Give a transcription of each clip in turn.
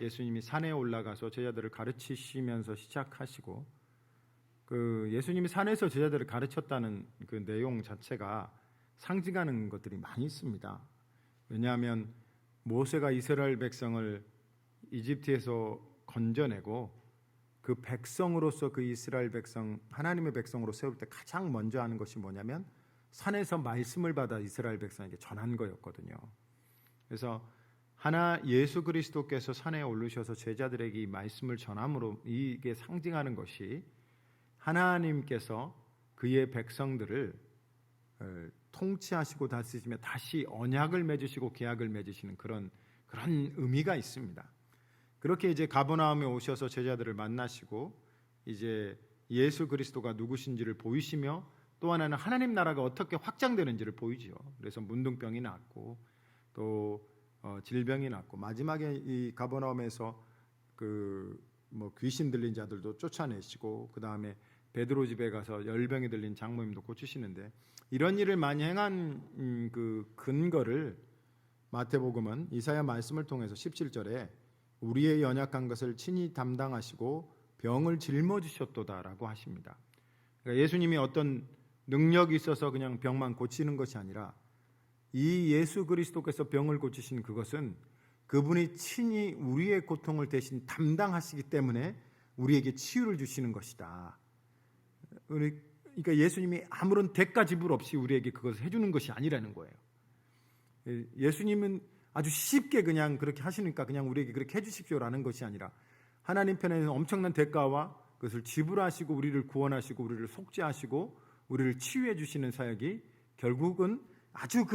예수님이 산에 올라가서 제자들을 가르치시면서 시작하시고, 그 예수님이 산에서 제자들을 가르쳤다는 그 내용 자체가 상징하는 것들이 많이 있습니다. 왜냐하면 모세가 이스라엘 백성을 이집트에서 건져내고 그 백성으로서, 그 이스라엘 백성, 하나님의 백성으로 세울 때 가장 먼저 하는 것이 뭐냐면 산에서 말씀을 받아 이스라엘 백성에게 전한 거였거든요. 그래서 예수 그리스도께서 산에 오르셔서 제자들에게 이 말씀을 전함으로, 이게 상징하는 것이 하나님께서 그의 백성들을 통치하시고 다스리시며 다시 언약을 맺으시고 계약을 맺으시는 그런 의미가 있습니다. 그렇게 이제 가버나움에 오셔서 제자들을 만나시고 이제 예수 그리스도가 누구신지를 보이시며, 또 하나는 하나님 나라가 어떻게 확장되는지를 보이지요. 그래서 문둥병이 낫고 또 질병이 낫고, 마지막에 이 가버나움에서 귀신 들린 자들도 쫓아내시고, 그 다음에 베드로 집에 가서 열병이 들린 장모님도 고치시는데, 이런 일을 많이 행한 그 근거를 마태복음은 이사야 말씀을 통해서 17절에 우리의 연약한 것을 친히 담당하시고 병을 짊어지셨도다라고 하십니다. 그러니까 예수님이 어떤 능력이 있어서 그냥 병만 고치는 것이 아니라, 이 예수 그리스도께서 병을 고치신 그것은 그분이 친히 우리의 고통을 대신 담당하시기 때문에 우리에게 치유를 주시는 것이다. 그러니까 예수님이 아무런 대가 지불 없이 우리에게 그것을 해주는 것이 아니라는 거예요. 예수님은 아주 쉽게 그냥 그렇게 하시니까 그냥 우리에게 그렇게 해주십시오라는 것이 아니라, 하나님 편에는 엄청난 대가와 그것을 지불하시고 우리를 구원하시고 우리를 속죄하시고 우리를 치유해 주시는 사역이, 결국은 아주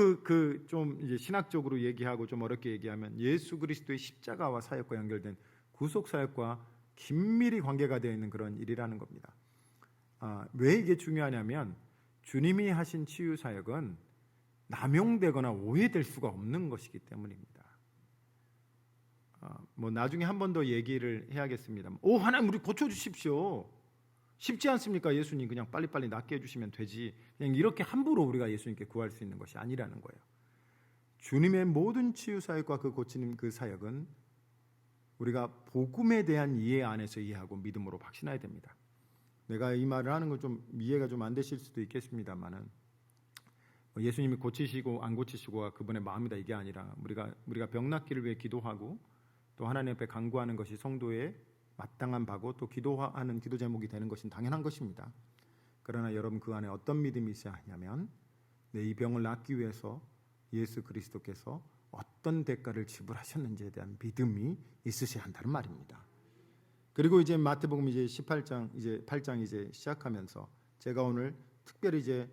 좀 이제 신학적으로 얘기하고 좀 어렵게 얘기하면 예수 그리스도의 십자가와 사역과 연결된 구속 사역과 긴밀히 관계가 되어 있는 그런 일이라는 겁니다. 왜 이게 중요하냐면, 주님이 하신 치유 사역은 남용되거나 오해될 수가 없는 것이기 때문입니다. 나중에 한 번 더 얘기를 해야겠습니다. 하나님 우리 고쳐주십시오. 쉽지 않습니까? 예수님 그냥 빨리빨리 낫게 해주시면 되지. 그냥 이렇게 함부로 우리가 예수님께 구할 수 있는 것이 아니라는 거예요. 주님의 모든 치유 사역과 그 고치는 그 사역은 우리가 복음에 대한 이해 안에서 이해하고 믿음으로 확신해야 됩니다. 내가 이 말을 하는 건 좀 이해가 좀 안 되실 수도 있겠습니다만은, 예수님이 고치시고 안 고치시고가 그분의 마음이다 이게 아니라, 우리가 병 낫기를 위해 기도하고 또 하나님 앞에 간구하는 것이 성도의 마땅한 바고, 또 기도하는 기도 제목이 되는 것은 당연한 것입니다. 그러나 여러분, 그 안에 어떤 믿음이 있어야 하냐면, 내 이 병을 낫기 위해서 예수 그리스도께서 어떤 대가를 지불하셨는지에 대한 믿음이 있으셔야 한다는 말입니다. 그리고 이제 마태복음 이제 8장 이제 시작하면서 제가 오늘 특별히 이제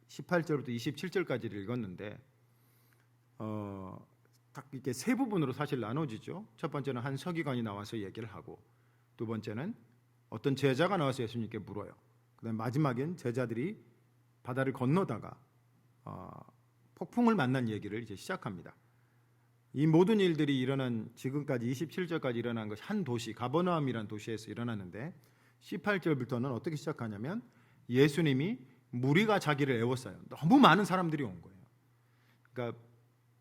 18절부터 27절까지를 읽었는데, 딱 이렇게 세 부분으로 사실 나눠지죠. 첫 번째는 한 서기관이 나와서 얘기를 하고, 두 번째는 어떤 제자가 나와서 예수님께 물어요. 그다음 마지막엔 제자들이 바다를 건너다가 폭풍을 만난 얘기를 이제 시작합니다. 이 모든 일들이 일어난, 지금까지 27절까지 일어난 것이 한 도시, 가버나움이라는 도시에서 일어났는데, 18절부터는 어떻게 시작하냐면, 예수님이 무리가 자기를 애워싸요. 너무 많은 사람들이 온 거예요. 그러니까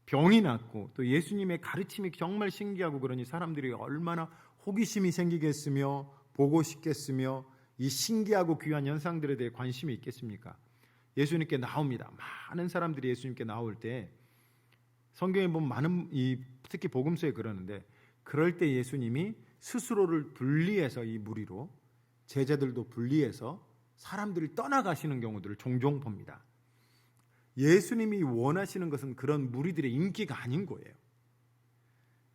병이 났고 또 예수님의 가르침이 정말 신기하고, 그러니 사람들이 얼마나 호기심이 생기겠으며 보고 싶겠으며 이 신기하고 귀한 현상들에 대해 관심이 있겠습니까? 예수님께 나옵니다. 많은 사람들이 예수님께 나올 때, 성경에 보면 특히 복음서에 그러는데, 그럴 때 예수님이 스스로를 분리해서, 이 무리로 제자들도 분리해서 사람들이 떠나가시는 경우들을 종종 봅니다. 예수님이 원하시는 것은 그런 무리들의 인기가 아닌 거예요.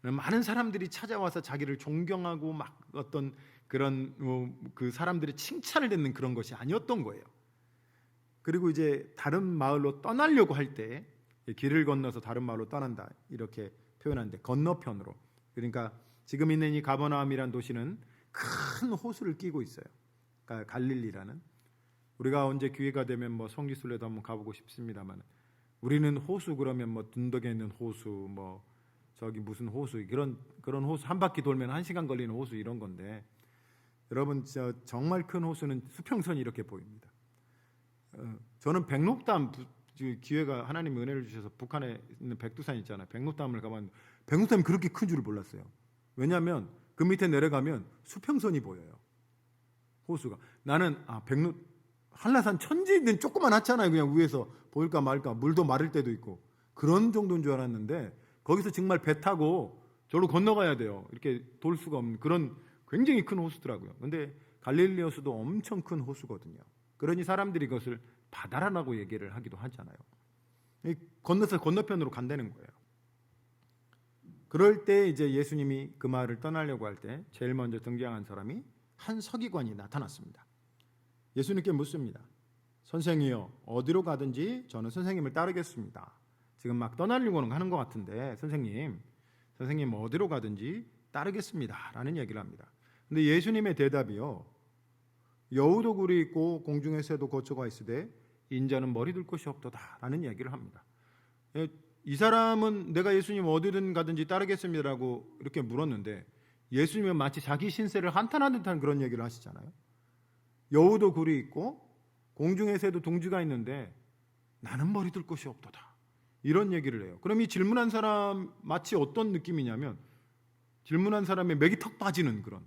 많은 사람들이 찾아와서 자기를 존경하고 막 어떤 그런 그 사람들의 칭찬을 듣는 그런 것이 아니었던 거예요. 그리고 이제 다른 마을로 떠나려고 할 때, 길을 건너서 다른 마을로 떠난다 이렇게 표현하는데, 건너편으로, 그러니까 지금 있는 이 가버나움이라는 도시는 큰 호수를 끼고 있어요. 그러니까 갈릴리라는. 우리가 언제 기회가 되면 성지순례도 한번 가보고 싶습니다만, 우리는 호수 그러면 둔덕에 있는 호수, 저기 무슨 호수, 그런 호수 한 바퀴 돌면 1시간 걸리는 호수 이런 건데, 여러분 정말 큰 호수는 수평선이 이렇게 보입니다. 저는 백록담, 기회가 하나님이 은혜를 주셔서 북한에 있는 백두산 있잖아요. 백록담을 가봤는데 백록담이 그렇게 큰 줄을 몰랐어요. 왜냐하면 그 밑에 내려가면 수평선이 보여요. 호수가. 나는 한라산 천지 있는 조그만 하잖아요. 그냥 위에서 보일까 말까. 물도 마를 때도 있고 그런 정도인 줄 알았는데 거기서 정말 배 타고 저로 건너가야 돼요. 이렇게 돌 수가 없는 그런 굉장히 큰 호수더라고요. 근데 갈릴리 호수도 엄청 큰 호수거든요. 그러니 사람들이 그것을 바다라고 얘기를 하기도 하잖아요. 건너서 건너편으로 간다는 거예요. 그럴 때 이제 예수님이 그 마을을 떠나려고 할 때 제일 먼저 등장한 사람이 한 서기관이 나타났습니다. 예수님께 묻습니다. 선생이여, 어디로 가든지 저는 선생님을 따르겠습니다. 지금 막 떠나려고 하는 것 같은데 선생님 어디로 가든지 따르겠습니다 라는 얘기를 합니다. 근데 예수님의 대답이요, 여우도 굴이 있고 공중의 새도 거처가 있으되 인자는 머리 둘 곳이 없도다 라는 얘기를 합니다. 이 사람은 내가 예수님 어디든 가든지 따르겠습니다라고 이렇게 물었는데 예수님은 마치 자기 신세를 한탄하는 듯한 그런 얘기를 하시잖아요. 여우도 굴이 있고 공중의 새도 둥지가 있는데 나는 머리 둘 곳이 없도다 이런 얘기를 해요. 그럼 이 질문한 사람 마치 어떤 느낌이냐면 질문한 사람의 맥이 턱 빠지는 그런,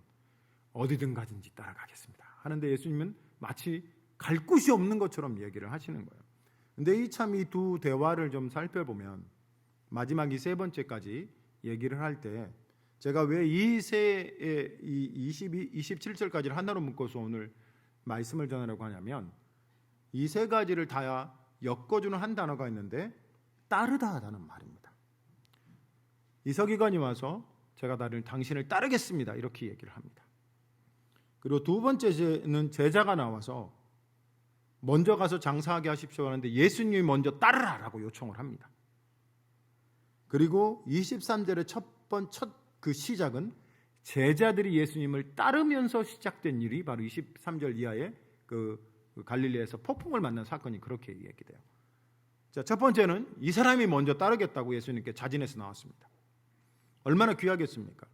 어디든 가든지 따라가겠습니다 하는데 예수님은 마치 갈 곳이 없는 것처럼 얘기를 하시는 거예요. 근데 이 두 대화를 좀 살펴보면 마지막 이 세 번째까지 얘기를 할 때 제가 왜 이 27절까지를 하나로 묶어서 오늘 말씀을 전하려고 하냐면 이 세 가지를 다 엮어주는 한 단어가 있는데 따르다라는 말입니다. 이 서기관이 와서 제가 당신을 따르겠습니다 이렇게 얘기를 합니다. 그리고 두 번째는 제자가 나와서 먼저 가서 장사하게 하십시오 하는데 예수님이 먼저 따르라라고 요청을 합니다. 그리고 23절의 첫 그 시작은 제자들이 예수님을 따르면서 시작된 일이 바로 23절 이하의 그 갈릴리에서 폭풍을 만난 사건이 그렇게 얘기돼요. 자, 첫 번째는 이 사람이 먼저 따르겠다고 예수님께 자진해서 나왔습니다. 얼마나 귀하겠습니까?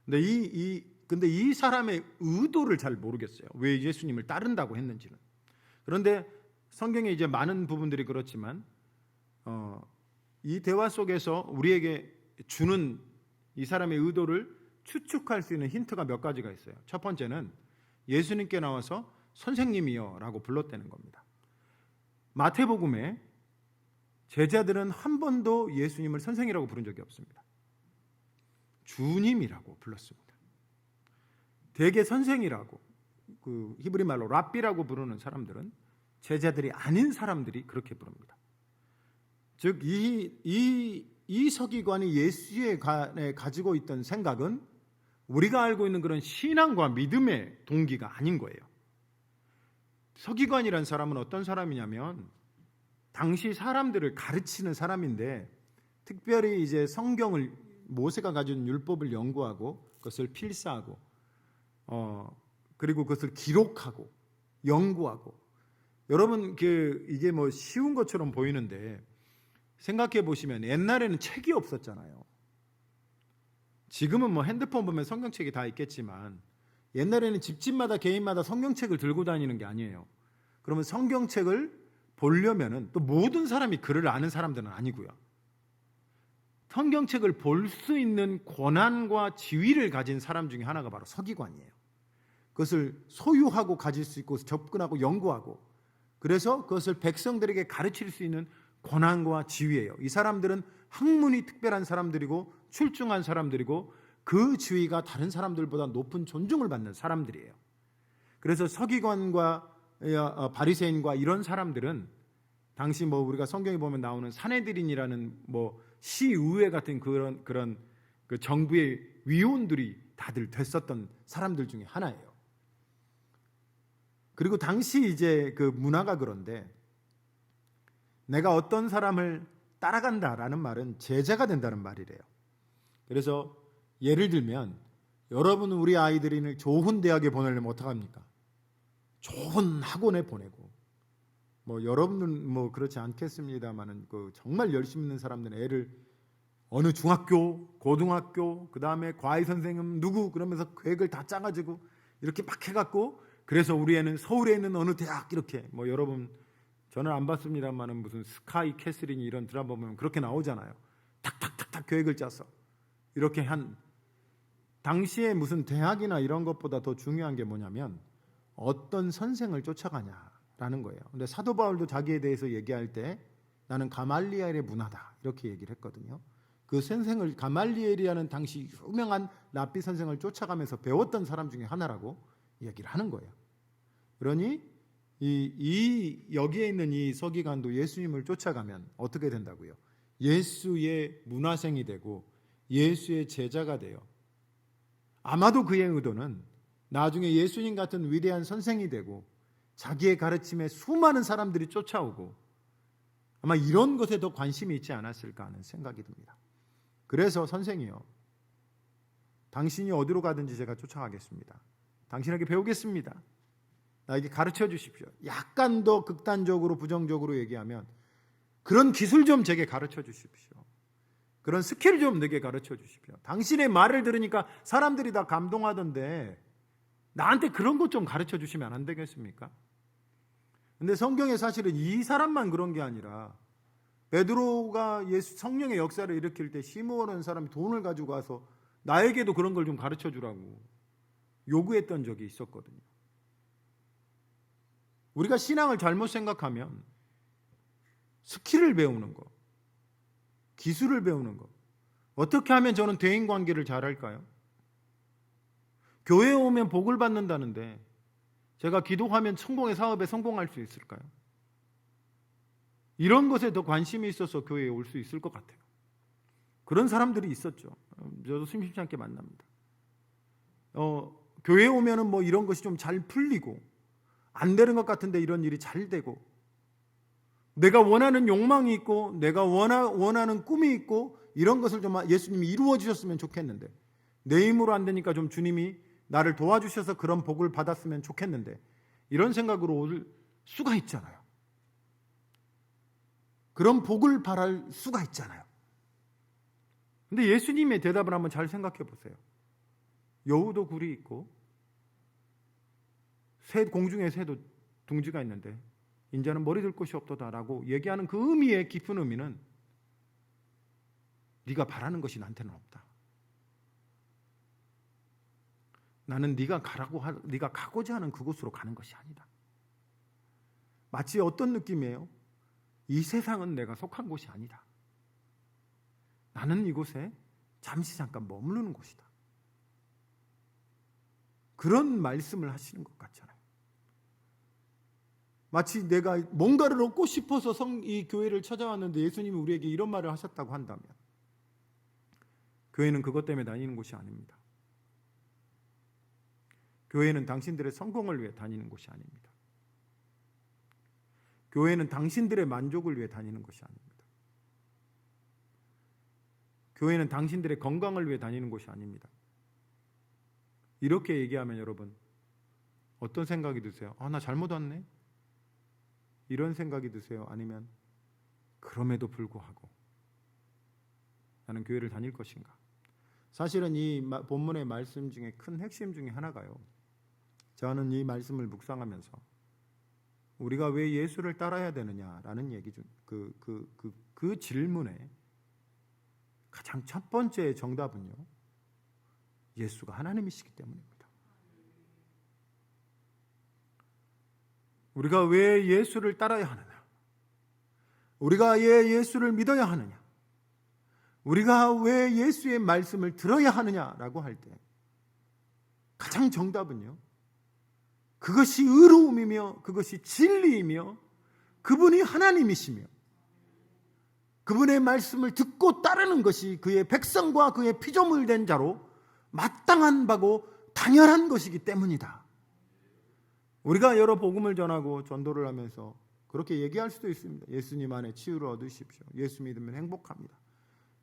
근데 이 사람의 의도를 잘 모르겠어요. 왜 예수님을 따른다고 했는지는. 그런데 성경에 이제 많은 부분들이 그렇지만 이 대화 속에서 우리에게 주는 이 사람의 의도를 추측할 수 있는 힌트가 몇 가지가 있어요. 첫 번째는 예수님께 나와서 선생님이여 라고 불렀다는 겁니다. 마태복음에 제자들은 한 번도 예수님을 선생이라고 부른 적이 없습니다. 주님이라고 불렀습니다. 대개 선생이라고, 그 히브리 말로 랍비라고 부르는 사람들은 제자들이 아닌 사람들이 그렇게 부릅니다. 즉 이 서기관이 예수에 관해 가지고 있던 생각은 우리가 알고 있는 그런 신앙과 믿음의 동기가 아닌 거예요. 서기관이란 사람은 어떤 사람이냐면 당시 사람들을 가르치는 사람인데 특별히 이제 성경을 모세가 가진 율법을 연구하고 그것을 필사하고 그리고 그것을 기록하고 연구하고, 여러분 이게 뭐 쉬운 것처럼 보이는데 생각해 보시면 옛날에는 책이 없었잖아요. 지금은 뭐 핸드폰 보면 성경책이 다 있겠지만 옛날에는 집집마다 개인마다 성경책을 들고 다니는 게 아니에요. 그러면 성경책을 보려면은 또 모든 사람이 글을 아는 사람들은 아니고요. 성경책을 볼 수 있는 권한과 지위를 가진 사람 중에 하나가 바로 서기관이에요. 그것을 소유하고 가질 수 있고 접근하고 연구하고, 그래서 그것을 백성들에게 가르칠 수 있는 권한과 지위예요. 이 사람들은 학문이 특별한 사람들이고 출중한 사람들이고 그 지위가 다른 사람들보다 높은 존중을 받는 사람들이에요. 그래서 서기관과 바리새인과 이런 사람들은 당시 뭐 우리가 성경에 보면 나오는 사내들인이라는 뭐 시의회 같은 그런 그 정부의 위원들이 다들 됐었던 사람들 중에 하나예요. 그리고 당시 이제 그 문화가 그런데 내가 어떤 사람을 따라간다라는 말은 제자가 된다는 말이래요. 그래서 예를 들면 여러분은 우리 아이들이 좋은 대학에 보내려면 어떡합니까? 좋은 학원에 보내고, 뭐 여러분은 뭐 그렇지 않겠습니다만은 그 정말 열심히 있는 사람들은 애를 어느 중학교, 고등학교, 그 다음에 과외 선생님 누구 그러면서 계획을 다 짜가지고 이렇게 막 해갖고, 그래서 우리 애는 서울에 있는 어느 대학 이렇게, 뭐 여러분 저는 안 봤습니다만은 무슨 스카이 캐슬이니 이런 드라마 보면 그렇게 나오잖아요. 탁탁탁탁 계획을 짜서 이렇게 한 당시에 무슨 대학이나 이런 것보다 더 중요한 게 뭐냐면 어떤 선생을 쫓아가냐라는 거예요. 근데 사도 바울도 자기에 대해서 얘기할 때 나는 가말리엘의 문화다 이렇게 얘기를 했거든요. 그 선생을 가말리엘이라는 당시 유명한 랍비 선생을 쫓아가면서 배웠던 사람 중에 하나라고 얘기를 하는 거예요. 그러니 여기에 있는 이 서기관도 예수님을 쫓아가면 어떻게 된다고요? 예수의 문화생이 되고 예수의 제자가 돼요. 아마도 그의 의도는 나중에 예수님 같은 위대한 선생이 되고 자기의 가르침에 수많은 사람들이 쫓아오고 아마 이런 것에 더 관심이 있지 않았을까 하는 생각이 듭니다. 그래서 선생이요, 당신이 어디로 가든지 제가 쫓아가겠습니다. 당신에게 배우겠습니다. 나에게 가르쳐 주십시오. 약간 더 극단적으로 부정적으로 얘기하면 그런 기술 좀 제게 가르쳐 주십시오. 그런 스킬 좀 내게 가르쳐 주십시오. 당신의 말을 들으니까 사람들이 다 감동하던데 나한테 그런 것 좀 가르쳐 주시면 안 되겠습니까? 근데 성경에 사실은 이 사람만 그런 게 아니라 베드로가 예수 성령의 역사를 일으킬 때 시므온이라는 사람이 돈을 가지고 와서 나에게도 그런 걸 좀 가르쳐 주라고 요구했던 적이 있었거든요. 우리가 신앙을 잘못 생각하면 스킬을 배우는 거, 기술을 배우는 거, 어떻게 하면 저는 대인관계를 잘할까요? 교회에 오면 복을 받는다는데 제가 기도하면 성공의 사업에 성공할 수 있을까요? 이런 것에 더 관심이 있어서 교회에 올 수 있을 것 같아요. 그런 사람들이 있었죠. 저도 심심치 않게 만납니다. 교회에 오면은 뭐 이런 것이 좀 잘 풀리고 안 되는 것 같은데 이런 일이 잘 되고 내가 원하는 욕망이 있고 내가 원하는 꿈이 있고 이런 것을 좀 예수님이 이루어 주셨으면 좋겠는데 내 힘으로 안 되니까 좀 주님이 나를 도와주셔서 그런 복을 받았으면 좋겠는데 이런 생각으로 올 수가 있잖아요. 그런 복을 바랄 수가 있잖아요. 근데 예수님의 대답을 한번 잘 생각해 보세요. 여우도 굴이 있고 공중에 새도 둥지가 있는데 인자는 머리 들 곳이 없도다라고 얘기하는 그 의미의 깊은 의미는 네가 바라는 것이 나한테는 없다. 나는 네가 가고자 하는 그곳으로 가는 것이 아니다. 마치 어떤 느낌이에요? 이 세상은 내가 속한 곳이 아니다. 나는 이곳에 잠시 잠깐 머무르는 곳이다. 그런 말씀을 하시는 것 같잖아요. 마치 내가 뭔가를 얻고 싶어서 이 교회를 찾아왔는데 예수님이 우리에게 이런 말을 하셨다고 한다면 교회는 그것 때문에 다니는 곳이 아닙니다. 교회는 당신들의 성공을 위해 다니는 곳이 아닙니다. 교회는 당신들의 만족을 위해 다니는 것이 아닙니다. 교회는 당신들의 건강을 위해 다니는 곳이 아닙니다. 이렇게 얘기하면 여러분 어떤 생각이 드세요? 나 잘못 왔네? 이런 생각이 드세요? 아니면 그럼에도 불구하고 나는 교회를 다닐 것인가? 사실은 이 본문의 말씀 중에 큰 핵심 중에 하나가요. 저는 이 말씀을 묵상하면서 우리가 왜 예수를 따라야 되느냐라는 얘기 중 그 질문에 가장 첫 번째 정답은요. 예수가 하나님이시기 때문입니다. 우리가 왜 예수를 따라야 하느냐? 우리가 왜 예수를 믿어야 하느냐? 우리가 왜 예수의 말씀을 들어야 하느냐라고 할 때 가장 정답은요. 그것이 의로움이며 그것이 진리이며 그분이 하나님이시며 그분의 말씀을 듣고 따르는 것이 그의 백성과 그의 피조물 된 자로 마땅한 바고 당연한 것이기 때문이다. 우리가 여러 복음을 전하고 전도를 하면서 그렇게 얘기할 수도 있습니다. 예수님 안에 치유를 얻으십시오. 예수 믿으면 행복합니다.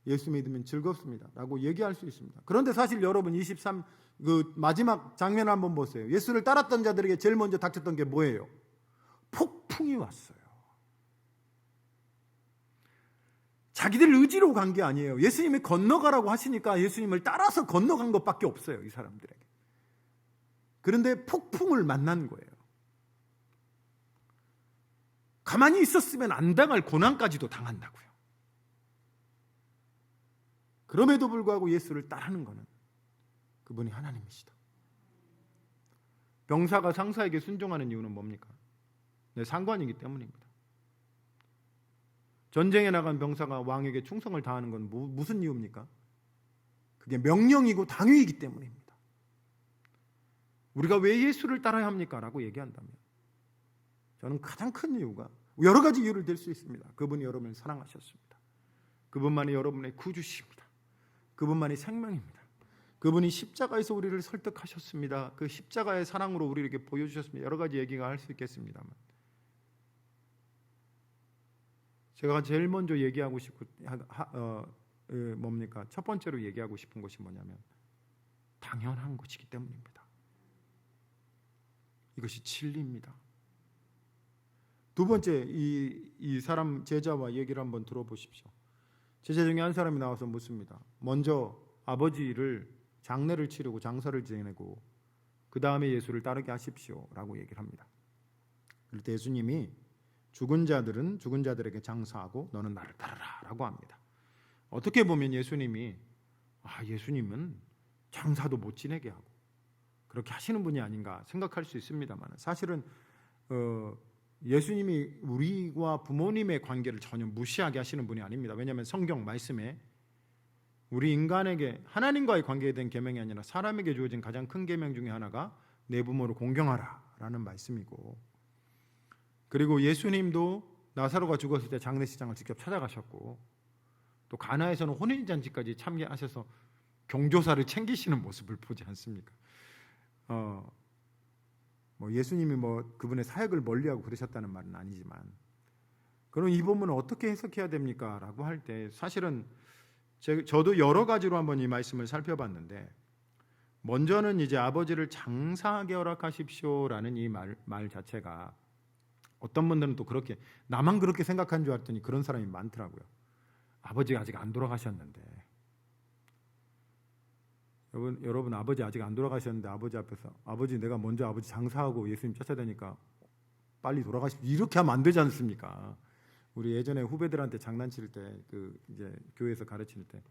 예수 믿으면 즐겁습니다. 라고 얘기할 수 있습니다. 그런데 사실 여러분 그 마지막 장면 한번 보세요. 예수를 따랐던 자들에게 제일 먼저 닥쳤던 게 뭐예요? 폭풍이 왔어요. 자기들 의지로 간 게 아니에요. 예수님이 건너가라고 하시니까 예수님을 따라서 건너간 것밖에 없어요. 이 사람들에게. 그런데 폭풍을 만난 거예요. 가만히 있었으면 안 당할 고난까지도 당한다고요. 그럼에도 불구하고 예수를 따르는 것은 그분이 하나님이시다. 병사가 상사에게 순종하는 이유는 뭡니까? 네, 상관이기 때문입니다. 전쟁에 나간 병사가 왕에게 충성을 다하는 건 무슨 이유입니까? 그게 명령이고 당위이기 때문입니다. 우리가 왜 예수를 따라야 합니까? 라고 얘기한다면 저는 가장 큰 이유가 여러 가지 이유를 들 수 있습니다. 그분이 여러분을 사랑하셨습니다. 그분만이 여러분의 구주십니다. 그분만이 생명입니다. 그분이 십자가에서 우리를 설득하셨습니다. 그 십자가의 사랑으로 우리에게 보여주셨습니다. 여러 가지 얘기가 할 수 있겠습니다만 제가 제일 먼저 얘기하고 싶고 뭡니까? 첫 번째로 얘기하고 싶은 것이 뭐냐면 당연한 것이기 때문입니다. 이것이 진리입니다. 두 번째, 이 사람 제자와 얘기를 한번 들어보십시오. 제자 중에 한 사람이 나와서 묻습니다. 먼저 아버지를 장례를 치르고 장사를 지내고 그 다음에 예수를 따르게 하십시오라고 얘기를 합니다. 그럴 때 예수님이 죽은 자들은 죽은 자들에게 장사하고 너는 나를 따르라라고 합니다. 어떻게 보면 예수님은 장사도 못 지내게 하고 그렇게 하시는 분이 아닌가 생각할 수 있습니다만 사실은 예수님이 우리와 부모님의 관계를 전혀 무시하게 하시는 분이 아닙니다. 왜냐하면 성경 말씀에 우리 인간에게 하나님과의 관계에 대한 계명이 아니라 사람에게 주어진 가장 큰 계명 중에 하나가 내 부모를 공경하라라는 말씀이고, 그리고 예수님도 나사로가 죽었을 때 장례식장을 직접 찾아가셨고 또 가나에서는 혼인잔치까지 참여하셔서 경조사를 챙기시는 모습을 보지 않습니까? 예수님이 그분의 사역을 멀리하고 그러셨다는 말은 아니지만, 그럼 이 본문을 어떻게 해석해야 됩니까? 라고 할 때 사실은 저도 여러 가지로 한번 이 말씀을 살펴봤는데, 먼저는 이제 아버지를 장사하게 허락하십시오라는 이 말 자체가 어떤 분들은 또 그렇게 나만 그렇게 생각한 줄 알았더니 그런 사람이 많더라고요. 아버지가 아직 안 돌아가셨는데, 여러분 아버지 아직 안 돌아가셨는데 아버지 앞에서 아버지 내가 먼저 아버지 장사하고 예수님 쫓아다니까 빨리 돌아가십시오 이렇게 하면 안 되지 않습니까? 우리 예전에 후배들한테 장난칠 때 이제 교회에서 가르칠 때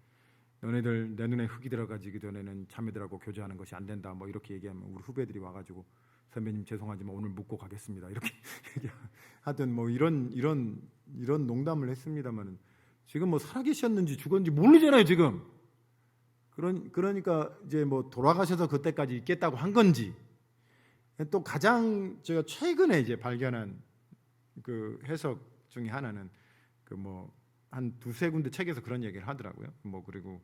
너네들 내 눈에 흙이 들어가지기 전에는 자매들하고 교제하는 것이 안 된다 이렇게 얘기하면 우리 후배들이 와가지고 선배님 죄송하지만 오늘 묵고 가겠습니다 이렇게 하여튼 이런 농담을 했습니다만은 지금 살아계셨는지 죽었는지 모르잖아요 지금. 그러니까 이제 돌아가셔서 그때까지 있겠다고 한 건지, 또 가장 제가 최근에 이제 발견한 그 해석 중에 하나는 한 두세 군데 책에서 그런 얘기를 하더라고요. 그리고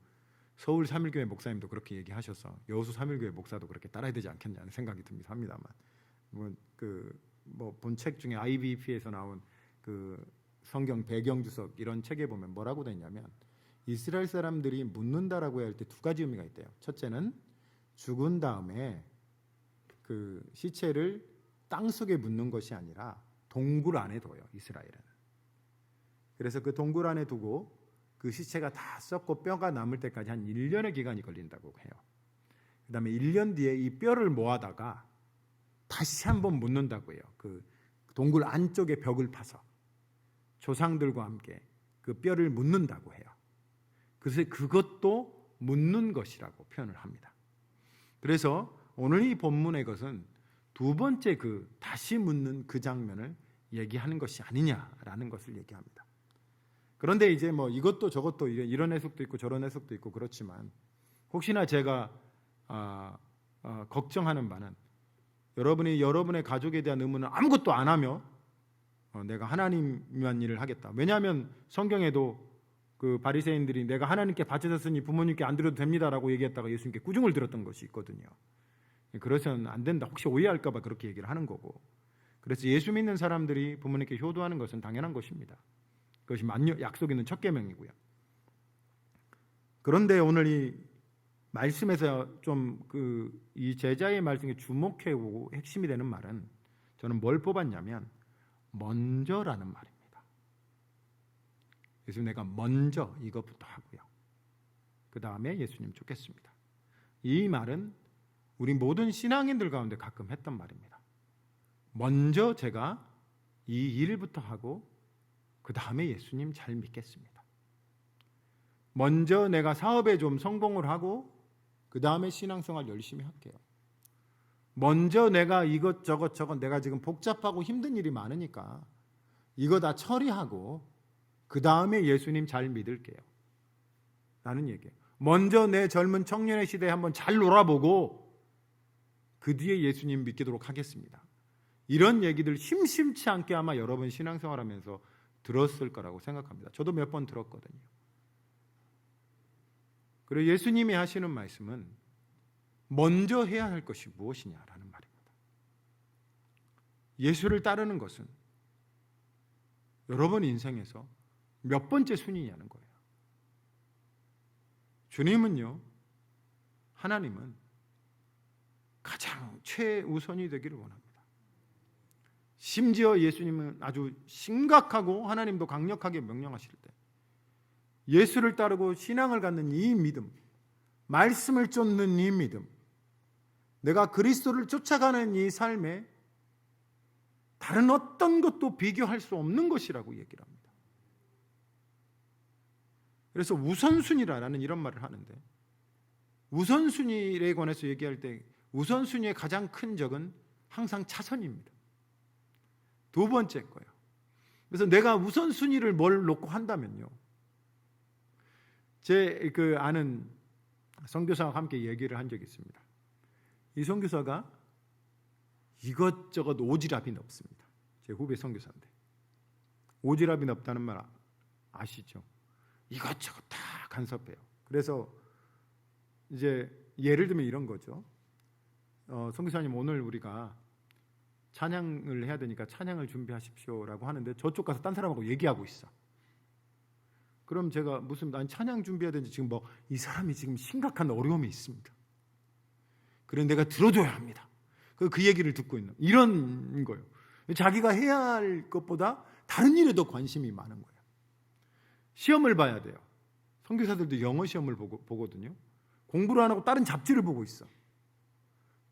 서울 3일교회 목사님도 그렇게 얘기하셔서 여수 3일교회 목사도 그렇게 따라야 되지 않겠냐는 생각이 듭니다. 합니다만 본 책 중에 IBP에서 나온 그 성경 배경 주석 이런 책에 보면 뭐라고 돼 있냐면, 이스라엘 사람들이 묻는다라고 할 때 두 가지 의미가 있대요. 첫째는 죽은 다음에 그 시체를 땅 속에 묻는 것이 아니라 동굴 안에 둬요, 이스라엘은. 그래서 그 동굴 안에 두고 그 시체가 다 썩고 뼈가 남을 때까지 한 1년의 기간이 걸린다고 해요. 그 다음에 1년 뒤에 이 뼈를 모아다가 다시 한번 묻는다고 해요. 그 동굴 안쪽에 벽을 파서 조상들과 함께 그 뼈를 묻는다고 해요. 그래서 그것도 묻는 것이라고 표현을 합니다. 그래서 오늘 이 본문의 것은 두 번째 다시 묻는 그 장면을 얘기하는 것이 아니냐라는 것을 얘기합니다. 그런데 이제 이것도 저것도 이런 해석도 있고 저런 해석도 있고 그렇지만, 혹시나 제가 걱정하는 바는 여러분이 여러분의 가족에 대한 의무는 아무것도 안 하며 내가 하나님 위한 일을 하겠다. 왜냐하면 성경에도 그 바리새인들이 내가 하나님께 바쳐졌으니 부모님께 안 드려도 됩니다라고 얘기했다가 예수님께 꾸중을 들었던 것이 있거든요. 그래서는 안 된다. 혹시 오해할까 봐 그렇게 얘기를 하는 거고. 그래서 예수 믿는 사람들이 부모님께 효도하는 것은 당연한 것입니다. 그것이 약속 있는 첫 계명이고요. 그런데 오늘 이 말씀에서 좀 이 제자의 말씀에 주목해보고 핵심이 되는 말은, 저는 뭘 뽑았냐면 먼저라는 말입니다. 그래서 내가 먼저 이것부터 하고요. 그 다음에 예수님 쫓겠습니다. 이 말은 우리 모든 신앙인들 가운데 가끔 했던 말입니다. 먼저 제가 이 일부터 하고 그 다음에 예수님 잘 믿겠습니다. 먼저 내가 사업에 좀 성공을 하고 그 다음에 신앙생활 열심히 할게요. 먼저 내가 이것저것 내가 지금 복잡하고 힘든 일이 많으니까 이거 다 처리하고 그 다음에 예수님 잘 믿을게요 라는 얘기예요. 먼저 내 젊은 청년의 시대에 한번 잘 놀아보고 그 뒤에 예수님 믿도록 하겠습니다. 이런 얘기들 심심치 않게 아마 여러분 신앙생활하면서 들었을 거라고 생각합니다. 저도 몇 번 들었거든요. 그리고 예수님이 하시는 말씀은 먼저 해야 할 것이 무엇이냐라는 말입니다. 예수를 따르는 것은 여러분 인생에서 몇 번째 순위냐는 거예요. 주님은요, 하나님은 가장 최우선이 되기를 원합니다. 심지어 예수님은 아주 심각하고 하나님도 강력하게 명령하실 때 예수를 따르고 신앙을 갖는 이 믿음, 말씀을 쫓는 이 믿음, 내가 그리스도를 쫓아가는 이 삶에 다른 어떤 것도 비교할 수 없는 것이라고 얘기를 합니다. 그래서 우선순위라는 이런 말을 하는데, 우선순위에 관해서 얘기할 때 우선순위의 가장 큰 적은 항상 차선입니다. 두 번째 거예요. 그래서 내가 우선순위를 뭘 놓고 한다면요, 제 아는 선교사와 함께 얘기를 한 적이 있습니다. 이 선교사가 이것저것 오지랖이 없습니다. 제 후배 선교사인데 오지랖이 없다는 말 아시죠? 이것저것 다 간섭해요. 그래서 이제 예를 들면 이런 거죠. 선교사님, 오늘 우리가 찬양을 해야 되니까 찬양을 준비하십시오라고 하는데 저쪽 가서 딴 사람하고 얘기하고 있어. 그럼 제가 난 찬양 준비해야 되는지 지금 이 사람이 지금 심각한 어려움이 있습니다. 그래 내가 들어줘야 합니다. 그 얘기를 듣고 있는 이런 거예요. 자기가 해야 할 것보다 다른 일에 더 관심이 많은 거예요. 시험을 봐야 돼요. 선교사들도 영어 시험을 보거든요. 공부를 안 하고 다른 잡지를 보고 있어.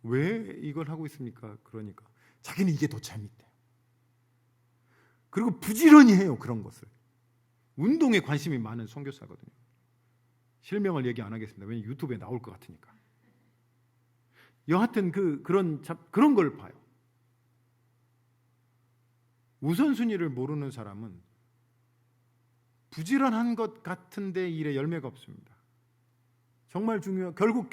왜 이걸 하고 있습니까? 그러니까 자기는 이게 더 재밌대요. 그리고 부지런히 해요, 그런 것을. 운동에 관심이 많은 선교사거든요. 실명을 얘기 안 하겠습니다. 왜냐하면 유튜브에 나올 것 같으니까. 여하튼 그런 걸 봐요. 우선순위를 모르는 사람은 부지런한 것 같은데 일에 열매가 없습니다. 정말 결국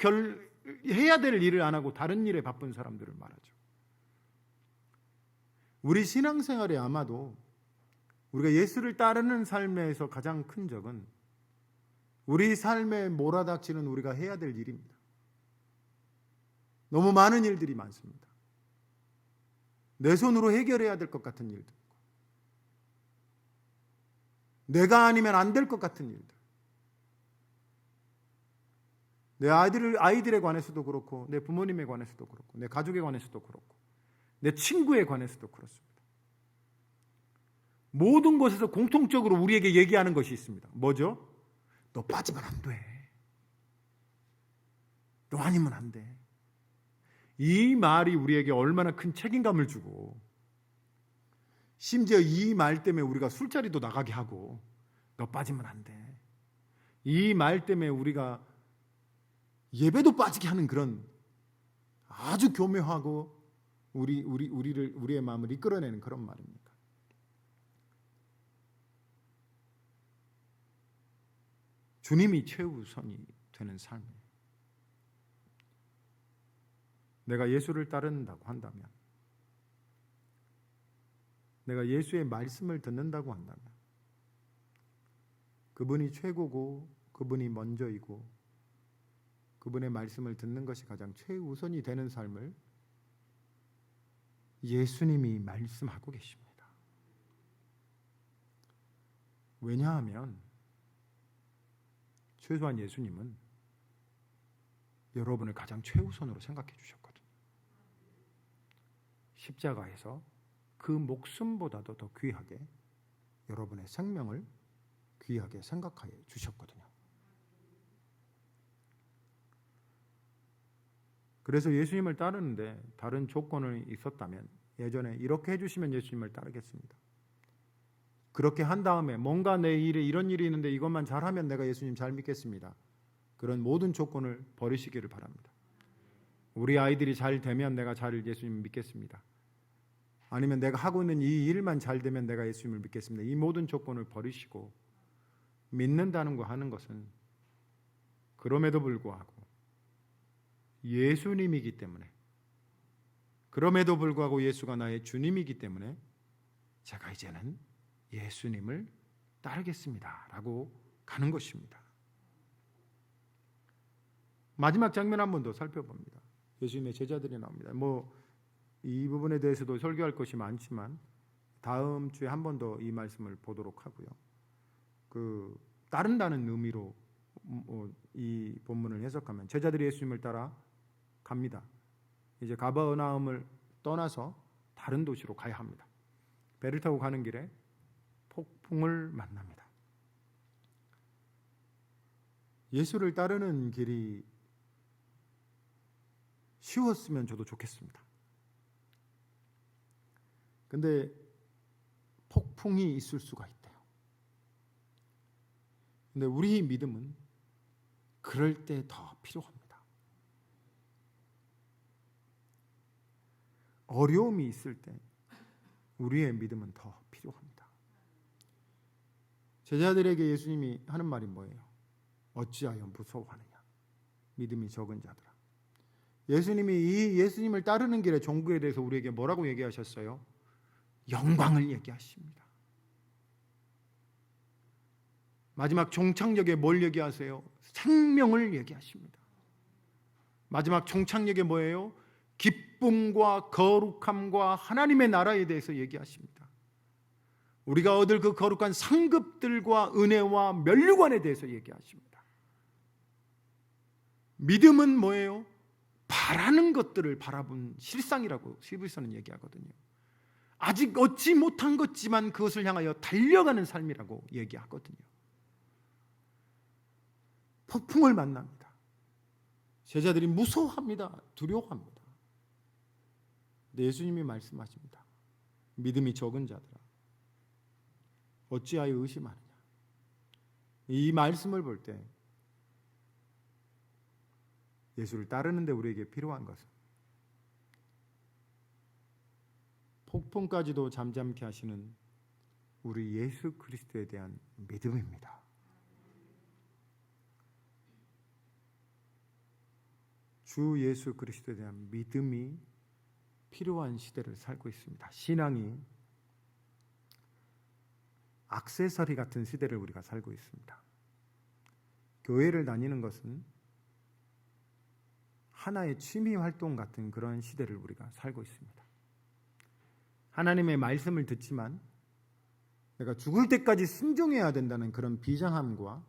해야 될 일을 안 하고 다른 일에 바쁜 사람들을 말하죠. 우리 신앙생활에 아마도 우리가 예수를 따르는 삶에서 가장 큰 적은 우리 삶에 몰아닥치는 우리가 해야 될 일입니다. 너무 많은 일들이 많습니다. 내 손으로 해결해야 될 것 같은 일들, 내가 아니면 안 될 것 같은 일들, 내 아이들에 관해서도 그렇고, 내 부모님에 관해서도 그렇고, 내 가족에 관해서도 그렇고, 내 친구에 관해서도 그렇습니다. 모든 것에서 공통적으로 우리에게 얘기하는 것이 있습니다. 뭐죠? 너 빠지면 안 돼. 너 아니면 안 돼. 이 말이 우리에게 얼마나 큰 책임감을 주고, 심지어 이 말 때문에 우리가 술자리도 나가게 하고, 너 빠지면 안 돼. 이 말 때문에 우리가 예배도 빠지게 하는 그런 아주 교묘하고 우리의 마음을 이끌어내는 그런 말입니다. 주님이 최우선이 되는 삶이에요. 내가 예수를 따른다고 한다면, 내가 예수의 말씀을 듣는다고 한다면, 그분이 최고고 그분이 먼저이고 그분의 말씀을 듣는 것이 가장 최우선이 되는 삶을 예수님이 말씀하고 계십니다. 왜냐하면 최소한 예수님은 여러분을 가장 최우선으로 생각해 주셨거든요. 십자가에서 그 목숨보다도 더 귀하게 여러분의 생명을 귀하게 생각하여 주셨거든요. 그래서 예수님을 따르는데 다른 조건이 있었다면 예전에 이렇게 해주시면 예수님을 따르겠습니다. 그렇게 한 다음에 뭔가 내 일에 이런 일이 있는데 이것만 잘하면 내가 예수님 잘 믿겠습니다. 그런 모든 조건을 버리시기를 바랍니다. 우리 아이들이 잘 되면 내가 잘 예수님을 믿겠습니다. 아니면 내가 하고 있는 이 일만 잘 되면 내가 예수님을 믿겠습니다. 이 모든 조건을 버리시고 믿는다는 거 하는 것은 그럼에도 불구하고 예수님이기 때문에, 그럼에도 불구하고 예수가 나의 주님이기 때문에 제가 이제는 예수님을 따르겠습니다 라고 가는 것입니다. 마지막 장면 한 번 더 살펴봅니다. 예수님의 제자들이 나옵니다. 이 부분에 대해서도 설교할 것이 많지만 다음 주에 한 번 더 이 말씀을 보도록 하고요. 따른다는 의미로 이 본문을 해석하면 제자들이 예수님을 따라 갑니다. 이제 가버나움을 떠나서 다른 도시로 가야 합니다. 배를 타고 가는 길에 폭풍을 만납니다. 예수를 따르는 길이 쉬웠으면 저도 좋겠습니다. 근데 폭풍이 있을 수가 있대요. 근데 우리 믿음은 그럴 때 더 필요합니다. 어려움이 있을 때 우리의 믿음은 더 필요합니다. 제자들에게 예수님이 하는 말이 뭐예요? 어찌하여 무서워하느냐? 믿음이 적은 자들아. 예수님이 이 예수님을 따르는 길의 종국에 대해서 우리에게 뭐라고 얘기하셨어요? 영광을 얘기하십니다. 마지막 종착역에 뭘 얘기하세요? 생명을 얘기하십니다. 마지막 종착역에 뭐예요? 기쁨과 거룩함과 하나님의 나라에 대해서 얘기하십니다. 우리가 얻을 그 거룩한 상급들과 은혜와 면류관에 대해서 얘기하십니다. 믿음은 뭐예요? 바라는 것들을 바라본 실상이라고 히브리서는 얘기하거든요. 아직 얻지 못한 것지만 그것을 향하여 달려가는 삶이라고 얘기하거든요. 폭풍을 만납니다. 제자들이 무서워합니다. 두려워합니다. 근데 예수님이 말씀하십니다. 믿음이 적은 자들아, 어찌하여 의심하느냐? 이 말씀을 볼 때 예수를 따르는데 우리에게 필요한 것은 폭풍까지도 잠잠케 하시는 우리 예수 그리스도에 대한 믿음입니다. 주 예수 그리스도에 대한 믿음이 필요한 시대를 살고 있습니다. 신앙이 액세서리 같은 시대를 우리가 살고 있습니다. 교회를 다니는 것은 하나의 취미 활동 같은 그런 시대를 우리가 살고 있습니다. 하나님의 말씀을 듣지만 내가 죽을 때까지 순종해야 된다는 그런 비장함과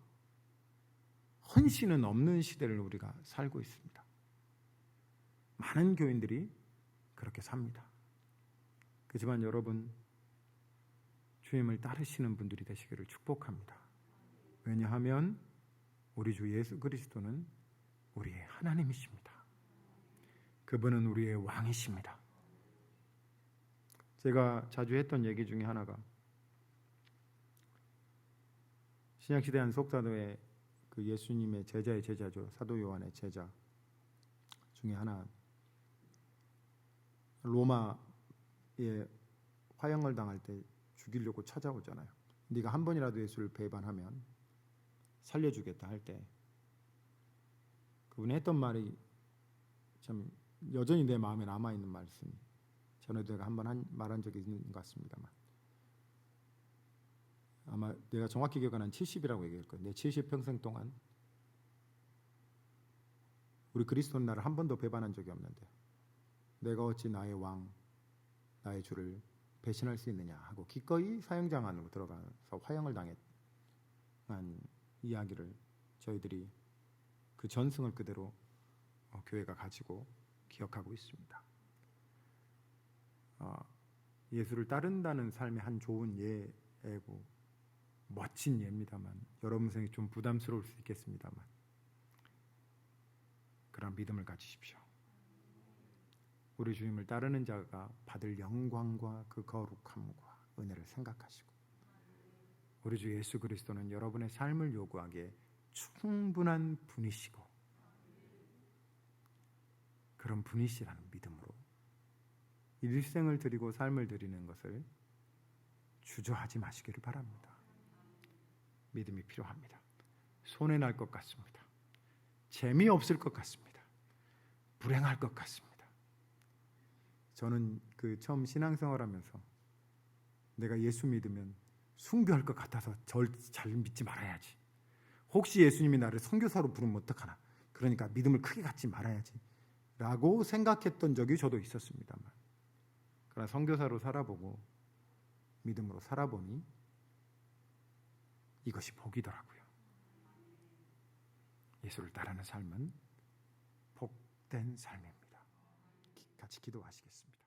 헌신은 없는 시대를 우리가 살고 있습니다. 많은 교인들이 그렇게 삽니다. 그렇지만 여러분, 주님을 따르시는 분들이 되시기를 축복합니다. 왜냐하면 우리 주 예수 그리스도는 우리의 하나님이십니다. 그분은 우리의 왕이십니다. 제가 자주 했던 얘기 중에 하나가 신약시대 한 속사도의 그 예수님의 제자의 제자죠. 사도 요한의 제자 중에 하나, 로마에 화형을 당할 때 죽이려고 찾아오잖아요. 네가 한 번이라도 예수를 배반하면 살려주겠다 할 때 그분이 했던 말이 참 여전히 내 마음에 남아있는 말씀, 전에도 내가 한번 말한 적이 있는 것 같습니다만, 아마 내가 정확히 기억하는 70이라고 얘기할 거예요. 내 70평생 동안 우리 그리스도는 나를 한 번도 배반한 적이 없는데 내가 어찌 나의 왕, 나의 주를 배신할 수 있느냐 하고 기꺼이 사형장 안으로 들어가서 화형을 당했던 이야기를 저희들이 그 전승을 그대로 교회가 가지고 기억하고 있습니다. 예수를 따른다는 삶의 한 좋은 예고 멋진 예입니다만 여러분 생에 좀 부담스러울 수 있겠습니다만 그런 믿음을 가지십시오. 우리 주님을 따르는 자가 받을 영광과 그 거룩함과 은혜를 생각하시고 우리 주 예수 그리스도는 여러분의 삶을 요구하기에 충분한 분이시고 그런 분이시라는 믿음으로 일생을 드리고 삶을 드리는 것을 주저하지 마시기를 바랍니다. 믿음이 필요합니다. 손해날 것 같습니다. 재미없을 것 같습니다. 불행할 것 같습니다. 저는 처음 신앙생활하면서 내가 예수 믿으면 숭배할 것 같아서 절 잘 믿지 말아야지. 혹시 예수님이 나를 선교사로 부르면 어떡하나. 그러니까 믿음을 크게 갖지 말아야지 라고 생각했던 적이 저도 있었습니다만, 그러나 선교사로 살아보고 믿음으로 살아보니 이것이 복이더라고요. 예수를 따르는 삶은 복된 삶입니다. 같이 기도하시겠습니다.